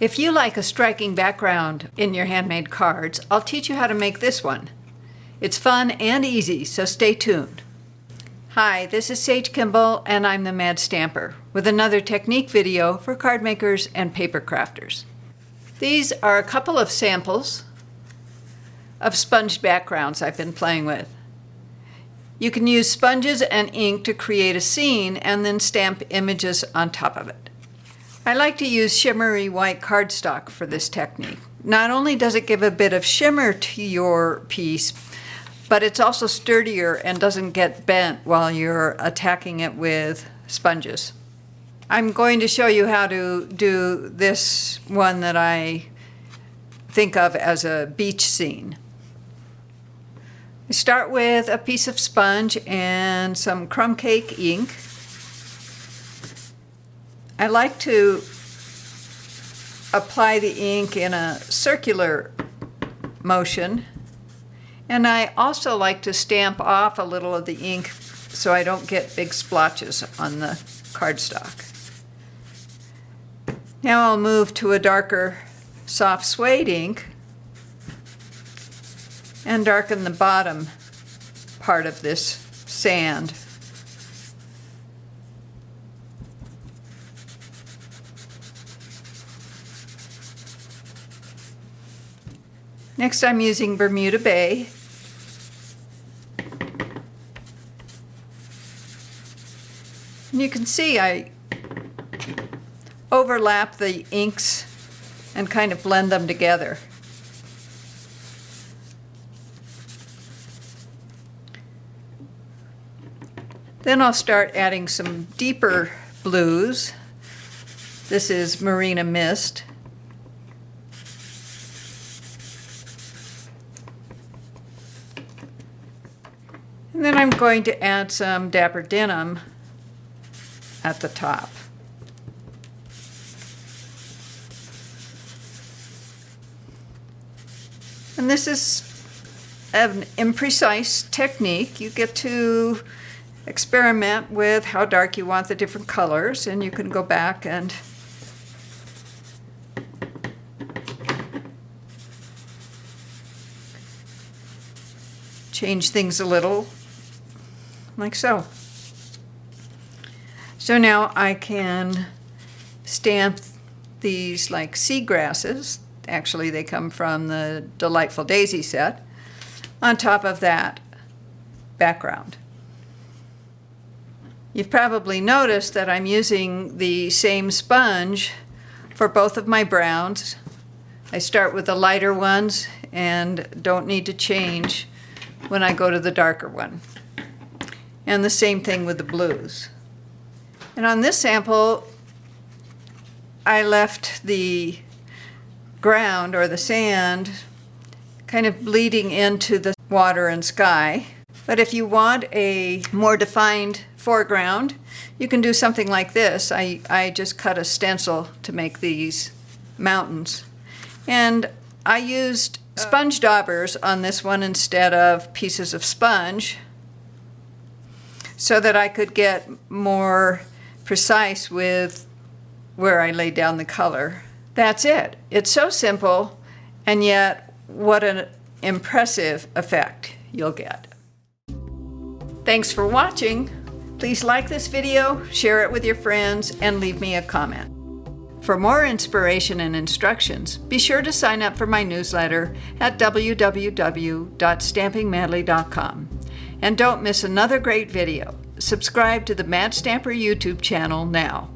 If you like a striking background in your handmade cards, I'll teach you how to make this one. It's fun and easy, so stay tuned. Hi, this is Sage Kimball, and I'm the Mad Stamper, with another technique video for card makers and paper crafters. These are a couple of samples of sponged backgrounds I've been playing with. You can use sponges and ink to create a scene and then stamp images on top of it. I like to use Shimmery White Cardstock for this technique. Not only does it give a bit of shimmer to your piece, but it's also sturdier and doesn't get bent while you're attacking it with sponges. I'm going to show you how to do this one that I think of as a beach scene. I start with a piece of sponge and some crumb cake ink. I like to apply the ink in a circular motion, and I also like to stamp off a little of the ink so I don't get big splotches on the cardstock. Now I'll move to a darker soft suede ink and darken the bottom part of this sand. Next, I'm using Bermuda Bay. And you can see I overlap the inks and kind of blend them together. Then I'll start adding some deeper blues. This is Marina Mist. And then I'm going to add some Dapper Denim at the top. And this is an imprecise technique. You get to experiment with how dark you want the different colors, and you can go back and change things a little, like so. So now I can stamp these like seagrasses. Actually, they come from the Delightful Daisy set on top of that background. You've probably noticed that I'm using the same sponge for both of my browns. I start with the lighter ones and don't need to change when I go to the darker one. And the same thing with the blues. And on this sample, I left the ground or the sand kind of bleeding into the water and sky. But if you want a more defined foreground, you can do something like this. I just cut a stencil to make these mountains. And I used sponge daubers on this one instead of pieces of sponge so that I could get more precise with where I laid down the color. That's it. It's so simple, and yet what an impressive effect you'll get. Thanks for watching. Please like this video, share it with your friends, and leave me a comment. For more inspiration and instructions, be sure to sign up for my newsletter at www.stampingmadly.com. And don't miss another great video. Subscribe to the Mad Stamper YouTube channel now.